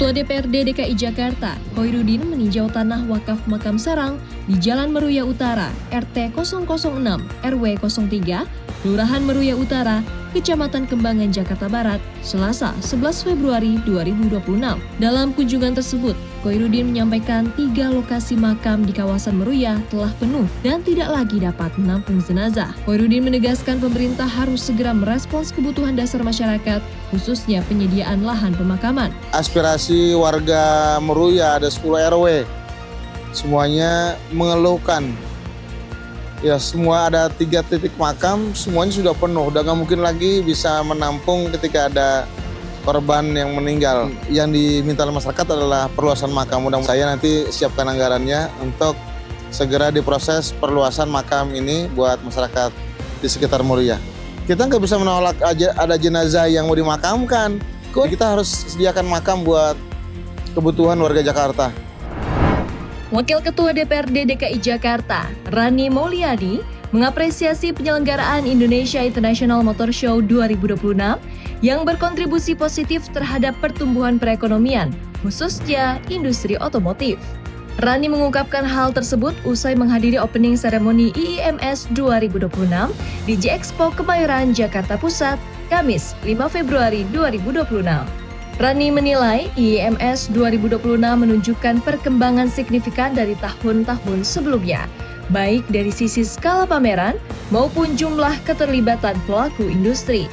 Ketua DPRD DKI Jakarta, Khoirudin meninjau tanah wakaf makam Sarang di Jalan Meruya Utara, RT 006, RW 03, Kelurahan Meruya Utara, Kecamatan Kembangan, Jakarta Barat, Selasa 11 Februari 2026. Dalam kunjungan tersebut, Khoirudin menyampaikan 3 lokasi makam di kawasan Meruya telah penuh dan tidak lagi dapat menampung jenazah. Khoirudin menegaskan pemerintah harus segera merespons kebutuhan dasar masyarakat, khususnya penyediaan lahan pemakaman. Aspirasi warga Meruya ada 10 RW, semuanya mengeluhkan. Ya, semua ada 3 titik makam, semuanya sudah penuh. Udah nggak mungkin lagi bisa menampung ketika ada korban yang meninggal. Yang diminta oleh masyarakat adalah perluasan makam. Mudah-mudahan saya nanti siapkan anggarannya untuk segera diproses perluasan makam ini buat masyarakat di sekitar Meruya. Kita nggak bisa menolak aja ada jenazah yang mau dimakamkan. Kita harus sediakan makam buat kebutuhan warga Jakarta. Wakil Ketua DPRD DKI Jakarta, Rani Mouliadi, mengapresiasi penyelenggaraan Indonesia International Motor Show 2026 yang berkontribusi positif terhadap pertumbuhan perekonomian, khususnya industri otomotif. Rani mengungkapkan hal tersebut usai menghadiri opening ceremony IIMS 2026 di J-Expo Kemayoran, Jakarta Pusat, Kamis 5 Februari 2026. Rani menilai IIMS 2026 menunjukkan perkembangan signifikan dari tahun-tahun sebelumnya, baik dari sisi skala pameran maupun jumlah keterlibatan pelaku industri.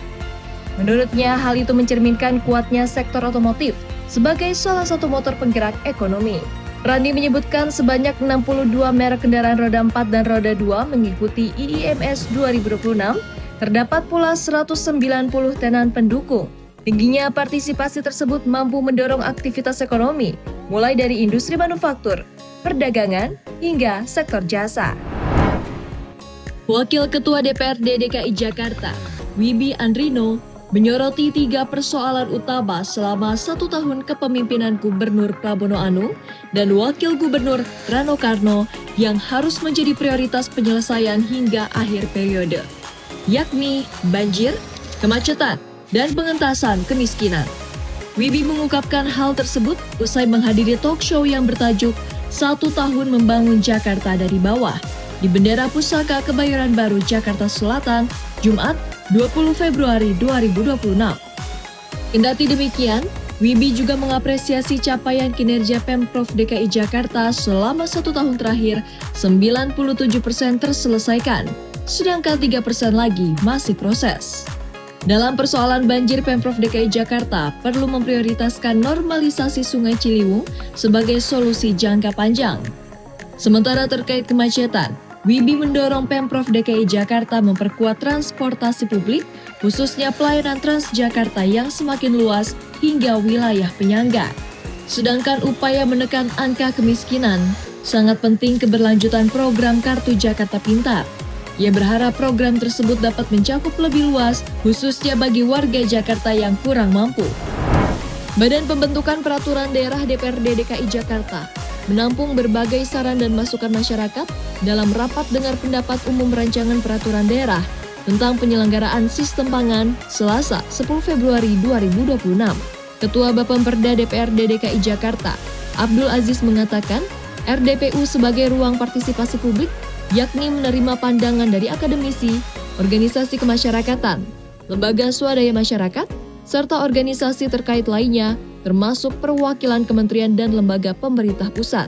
Menurutnya, hal itu mencerminkan kuatnya sektor otomotif sebagai salah satu motor penggerak ekonomi. Rani menyebutkan sebanyak 62 merek kendaraan roda 4 dan roda 2 mengikuti IIMS 2026, terdapat pula 190 tenan pendukung. Tingginya partisipasi tersebut mampu mendorong aktivitas ekonomi, mulai dari industri manufaktur, perdagangan, hingga sektor jasa. Wakil Ketua DPRD DKI Jakarta, Wibi Andrino, menyoroti 3 persoalan utama selama 1 tahun kepemimpinan Gubernur Prabowo Anung dan Wakil Gubernur Rano Karno yang harus menjadi prioritas penyelesaian hingga akhir periode, yakni banjir, kemacetan, dan pengentasan kemiskinan. Wibi mengungkapkan hal tersebut usai menghadiri talk show yang bertajuk 1 tahun membangun Jakarta dari bawah di Bendera Pusaka Kebayoran Baru, Jakarta Selatan, Jumat 20 Februari 2026. Kendati demikian, Wibi juga mengapresiasi capaian kinerja Pemprov DKI Jakarta selama 1 tahun terakhir, 97% terselesaikan, sedangkan 3% lagi masih proses. Dalam persoalan banjir, Pemprov DKI Jakarta perlu memprioritaskan normalisasi Sungai Ciliwung sebagai solusi jangka panjang. Sementara terkait kemacetan, Wibi mendorong Pemprov DKI Jakarta memperkuat transportasi publik, khususnya pelayanan Transjakarta yang semakin luas hingga wilayah penyangga. Sedangkan upaya menekan angka kemiskinan, sangat penting keberlanjutan program Kartu Jakarta Pintar. Ia berharap program tersebut dapat mencakup lebih luas, khususnya bagi warga Jakarta yang kurang mampu. Badan Pembentukan Peraturan Daerah DPRD DKI Jakarta menampung berbagai saran dan masukan masyarakat dalam rapat dengar pendapat umum rancangan peraturan daerah tentang penyelenggaraan sistem pangan Selasa 10 Februari 2026. Ketua Bapemperda DPRD DKI Jakarta, Abdul Aziz mengatakan, RDPU sebagai ruang partisipasi publik yakni menerima pandangan dari akademisi, organisasi kemasyarakatan, lembaga swadaya masyarakat, serta organisasi terkait lainnya, termasuk perwakilan kementerian dan lembaga pemerintah pusat.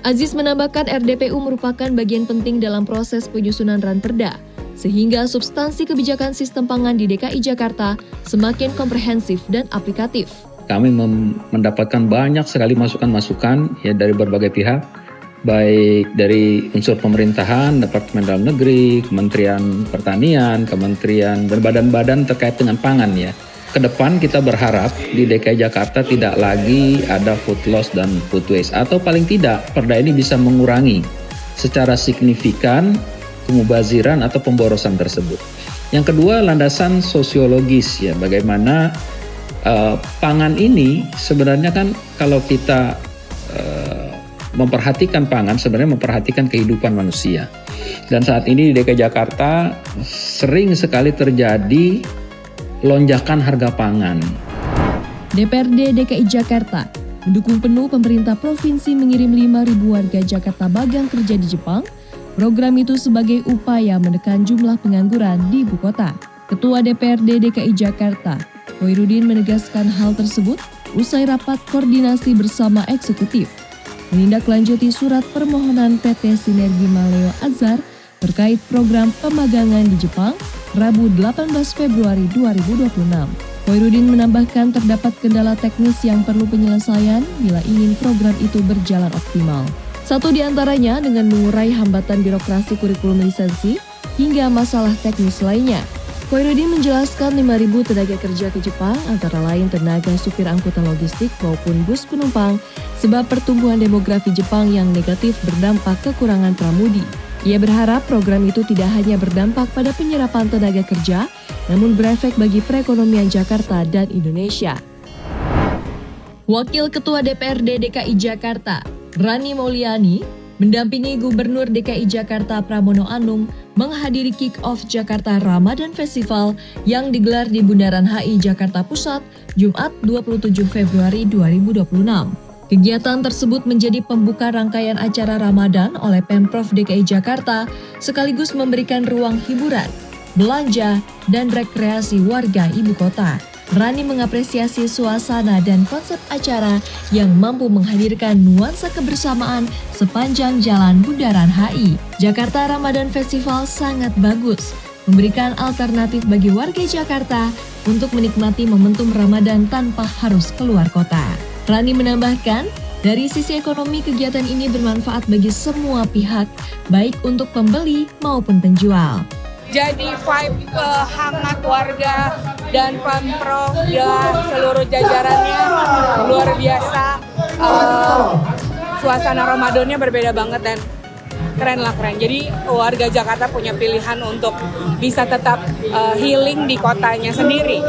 Aziz menambahkan RDPU merupakan bagian penting dalam proses penyusunan Ranperda, sehingga substansi kebijakan sistem pangan di DKI Jakarta semakin komprehensif dan aplikatif. Kami mendapatkan banyak sekali masukan-masukan ya dari berbagai pihak, baik dari unsur pemerintahan, Departemen Dalam Negeri, Kementerian Pertanian, Kementerian dan badan-badan terkait dengan pangan ya. Kedepan kita berharap di DKI Jakarta tidak lagi ada food loss dan food waste, atau paling tidak perda ini bisa mengurangi secara signifikan kemubaziran atau pemborosan tersebut. Yang kedua, landasan sosiologis ya, bagaimana pangan ini sebenarnya kan kalau kita memperhatikan pangan sebenarnya memperhatikan kehidupan manusia. Dan saat ini di DKI Jakarta sering sekali terjadi lonjakan harga pangan. DPRD DKI Jakarta Mendukung penuh pemerintah provinsi mengirim 5.000 warga Jakarta magang kerja di Jepang. Program itu sebagai upaya menekan jumlah pengangguran di ibu kota. Ketua DPRD DKI Jakarta, Khoirudin menegaskan hal tersebut usai rapat koordinasi bersama eksekutif. Menindaklanjuti surat permohonan PT Sinergi Maleo Azhar terkait program pemagangan di Jepang, Rabu 18 Februari 2026. Khoirudin menambahkan terdapat kendala teknis yang perlu penyelesaian bila ingin program itu berjalan optimal. Satu di antaranya dengan mengurai hambatan birokrasi kurikulum lisensi hingga masalah teknis lainnya. Khoirudin menjelaskan 5.000 tenaga kerja ke Jepang antara lain tenaga supir angkutan logistik maupun bus penumpang sebab pertumbuhan demografi Jepang yang negatif berdampak kekurangan pramudi. Ia berharap program itu tidak hanya berdampak pada penyerapan tenaga kerja, namun berefek bagi perekonomian Jakarta dan Indonesia. Wakil Ketua DPRD DKI Jakarta, Rani Mauliani, mendampingi Gubernur DKI Jakarta Pramono Anung menghadiri kick-off Jakarta Ramadan Festival yang digelar di Bundaran HI Jakarta Pusat, Jumat 27 Februari 2026. Kegiatan tersebut menjadi pembuka rangkaian acara Ramadan oleh Pemprov DKI Jakarta, sekaligus memberikan ruang hiburan, belanja, dan rekreasi warga ibu kota. Rani mengapresiasi suasana dan konsep acara yang mampu menghadirkan nuansa kebersamaan sepanjang jalan Bundaran HI. Jakarta Ramadan Festival sangat bagus, memberikan alternatif bagi warga Jakarta untuk menikmati momentum Ramadan tanpa harus keluar kota. Rani menambahkan, dari sisi ekonomi kegiatan ini bermanfaat bagi semua pihak, baik untuk pembeli maupun penjual. Jadi vibe hangat warga dan Pemprov dan seluruh jajarannya luar biasa. Suasana Ramadannya berbeda banget dan keren. Jadi warga Jakarta punya pilihan untuk bisa tetap healing di kotanya sendiri.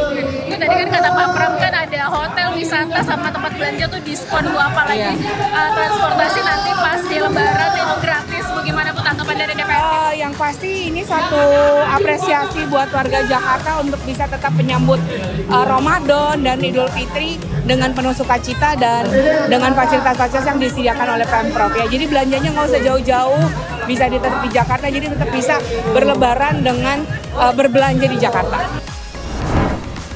Itu tadi kan kata Pak Pram kan ada hotel, wisata sama tempat belanja tuh diskon bu, apalagi transportasi nanti pas di Lebaran itu gratis. Bagaimana Bu tanggapan dari DPR? Yang pasti ini satu apresiasi buat warga Jakarta untuk bisa tetap menyambut Ramadan dan Idul Fitri dengan penuh sukacita dan dengan fasilitas-fasilitas yang disediakan oleh Pemprov ya. Jadi belanjanya nggak usah jauh-jauh, bisa tetap di Jakarta, jadi tetap bisa berlebaran dengan berbelanja di Jakarta.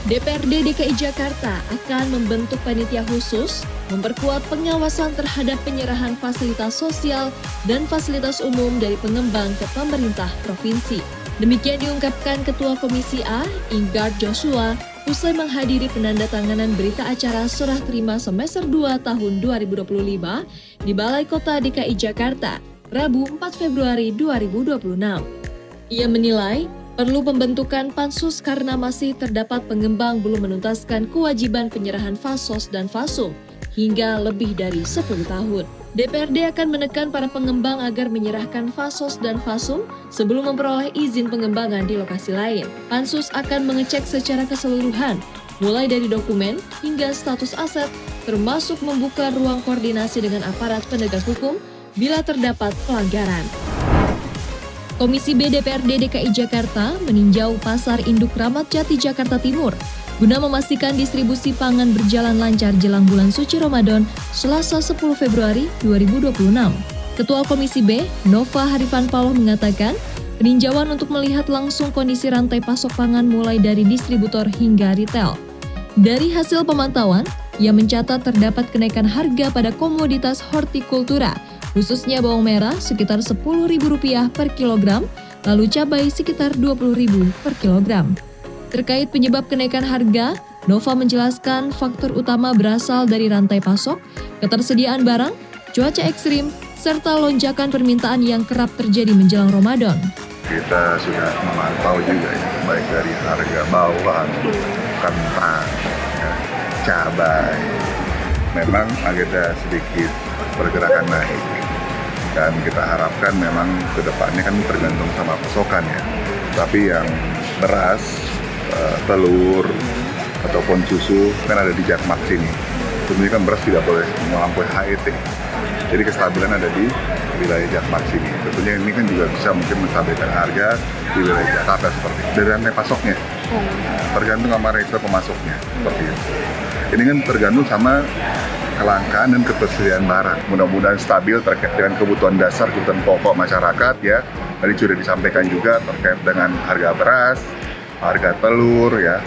DPRD DKI Jakarta akan membentuk panitia khusus, memperkuat pengawasan terhadap penyerahan fasilitas sosial dan fasilitas umum dari pengembang ke pemerintah provinsi. Demikian diungkapkan Ketua Komisi A, Ingard Joshua, usai menghadiri penandatanganan berita acara Serah Terima Semester 2 tahun 2025 di Balai Kota DKI Jakarta, Rabu 4 Februari 2026. Ia menilai perlu pembentukan pansus karena masih terdapat pengembang belum menuntaskan kewajiban penyerahan fasos dan fasum hingga lebih dari 10 tahun. DPRD akan menekan para pengembang agar menyerahkan fasos dan fasum sebelum memperoleh izin pengembangan di lokasi lain. Pansus akan mengecek secara keseluruhan, mulai dari dokumen hingga status aset, termasuk membuka ruang koordinasi dengan aparat penegak hukum bila terdapat pelanggaran. Komisi B DPRD DKI Jakarta meninjau Pasar Induk Ramat Jati Jakarta Timur guna memastikan distribusi pangan berjalan lancar jelang bulan suci Ramadan Selasa 10 Februari 2026. Ketua Komisi B, Nova Harifan Paloh mengatakan, peninjauan untuk melihat langsung kondisi rantai pasok pangan mulai dari distributor hingga retail. Dari hasil pemantauan, ia mencatat terdapat kenaikan harga pada komoditas hortikultura, khususnya bawang merah sekitar Rp10.000 per kilogram, lalu cabai sekitar Rp20.000 per kilogram. Terkait penyebab kenaikan harga, Nova menjelaskan faktor utama berasal dari rantai pasok, ketersediaan barang, cuaca ekstrim, serta lonjakan permintaan yang kerap terjadi menjelang Ramadan. Kita sudah memantau juga ya, baik dari harga bawang, kentang, cabai. Memang agak sedikit pergerakan naik. Dan kita harapkan memang ke depannya kan tergantung sama pasokan ya. Tapi yang beras, telur, ataupun susu kan ada di Jakmart sini. Sebenarnya kan beras tidak boleh melampaui HET. Jadi kestabilan ada di wilayah Jakmart sini. Tentunya ini kan juga bisa mungkin menstabilkan harga di wilayah Jakarta seperti itu. Dari rantai pasoknya, tergantung sama resiko pemasoknya seperti itu. Ini kan tergantung sama kelangkaan dan ketersediaan barang. Mudah-mudahan stabil terkait dengan kebutuhan dasar, kebutuhan pokok masyarakat ya. Tadi sudah disampaikan juga terkait dengan harga beras, harga telur ya,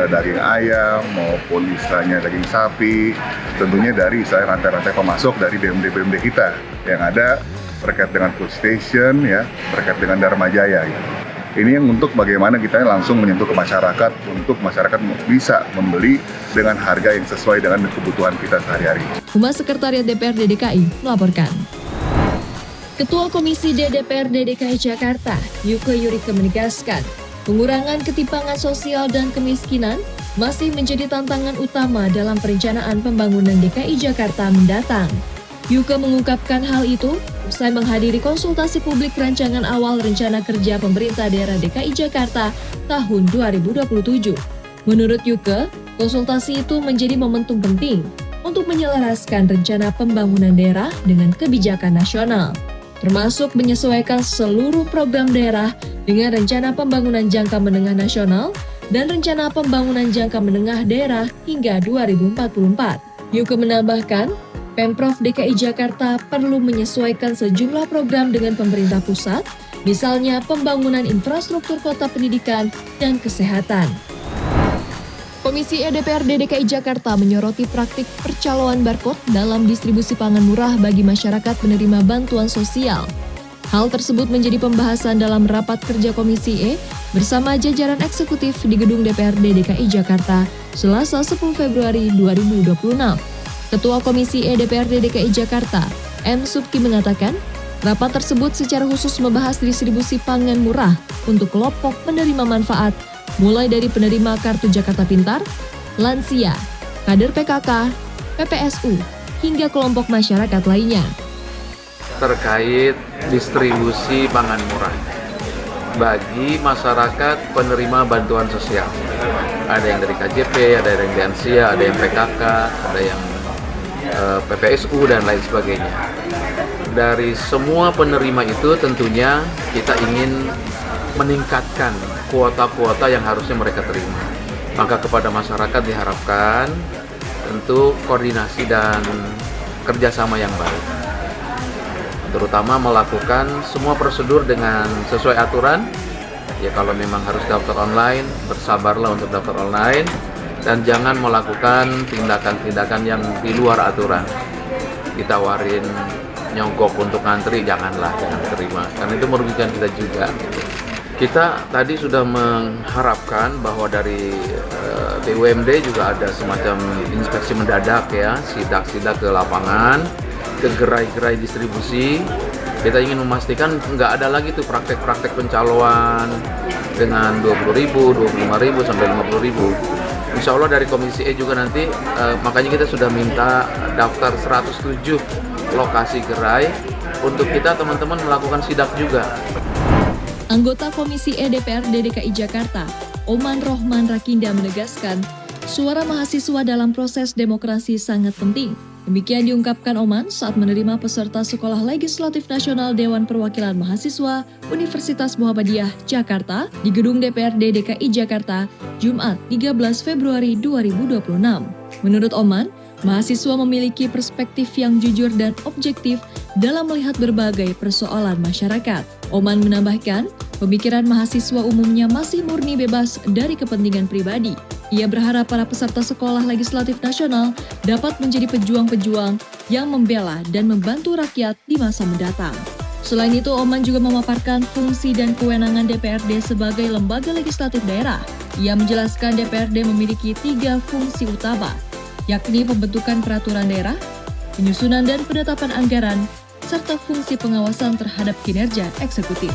daging ayam maupun istilahnya daging sapi, tentunya dari rantai-rantai pemasok dari BUMD kita yang ada terkait dengan food station ya, terkait dengan Dharma Jaya gitu. Ini yang untuk bagaimana kita langsung menyentuh ke masyarakat untuk masyarakat bisa membeli dengan harga yang sesuai dengan kebutuhan kita sehari-hari. Humas Sekretariat DPRD DKI melaporkan. Ketua Komisi D DPRD DKI Jakarta, Yuke Yurike menegaskan, pengurangan ketimpangan sosial dan kemiskinan masih menjadi tantangan utama dalam perencanaan pembangunan DKI Jakarta mendatang. Yuke mengungkapkan hal itu usai menghadiri konsultasi publik rancangan awal rencana kerja pemerintah daerah DKI Jakarta tahun 2027. Menurut Yuke, konsultasi itu menjadi momentum penting untuk menyelaraskan rencana pembangunan daerah dengan kebijakan nasional, termasuk menyesuaikan seluruh program daerah dengan rencana pembangunan jangka menengah nasional dan rencana pembangunan jangka menengah daerah hingga 2044. Yuke menambahkan, Pemprov DKI Jakarta perlu menyesuaikan sejumlah program dengan pemerintah pusat, misalnya pembangunan infrastruktur kota pendidikan dan kesehatan. Komisi E DPRD DKI Jakarta menyoroti praktik percaloan barcode dalam distribusi pangan murah bagi masyarakat penerima bantuan sosial. Hal tersebut menjadi pembahasan dalam rapat kerja Komisi E bersama jajaran eksekutif di Gedung DPRD DKI Jakarta, Selasa 10 Februari 2026. Ketua Komisi E DPRD DKI Jakarta, M. Subki mengatakan, rapat tersebut secara khusus membahas distribusi pangan murah untuk kelompok penerima manfaat, mulai dari penerima Kartu Jakarta Pintar, lansia, kader PKK, PPSU, hingga kelompok masyarakat lainnya. Terkait distribusi pangan murah bagi masyarakat penerima bantuan sosial. Ada yang dari KJP, ada yang dari lansia, ada yang PKK, ada yang PPSU dan lain sebagainya. Dari semua penerima itu tentunya kita ingin meningkatkan kuota-kuota yang harusnya mereka terima. Maka kepada masyarakat diharapkan tentu koordinasi dan kerjasama yang baik, terutama melakukan semua prosedur dengan sesuai aturan. Ya kalau memang harus daftar online, bersabarlah untuk daftar online dan jangan melakukan tindakan-tindakan yang di luar aturan. Ditawarin nyogok untuk ngantri, jangan terima, karena itu merugikan kita juga. Kita tadi sudah mengharapkan bahwa dari BUMD juga ada semacam inspeksi mendadak ya, sidak-sidak ke lapangan, ke gerai-gerai distribusi. Kita ingin memastikan nggak ada lagi tuh praktek-praktek pencaloan dengan 20.000, 25.000 sampai 50.000. Insya Allah dari Komisi E juga nanti, makanya kita sudah minta daftar 107 lokasi gerai untuk kita teman-teman melakukan sidak juga. Anggota Komisi E DPRD DKI Jakarta, Oman Rohman Rakinda menegaskan, suara mahasiswa dalam proses demokrasi sangat penting. Demikian diungkapkan Oman saat menerima peserta Sekolah Legislatif Nasional Dewan Perwakilan Mahasiswa Universitas Muhammadiyah Jakarta di Gedung DPRD DKI Jakarta, Jumat 13 Februari 2026. Menurut Oman, mahasiswa memiliki perspektif yang jujur dan objektif dalam melihat berbagai persoalan masyarakat. Oman menambahkan, pemikiran mahasiswa umumnya masih murni bebas dari kepentingan pribadi. Ia berharap para peserta Sekolah Legislatif Nasional dapat menjadi pejuang-pejuang yang membela dan membantu rakyat di masa mendatang. Selain itu, Oman juga memaparkan fungsi dan kewenangan DPRD sebagai lembaga legislatif daerah. Ia menjelaskan DPRD memiliki 3 fungsi utama, yakni pembentukan peraturan daerah, penyusunan dan penetapan anggaran, serta fungsi pengawasan terhadap kinerja eksekutif.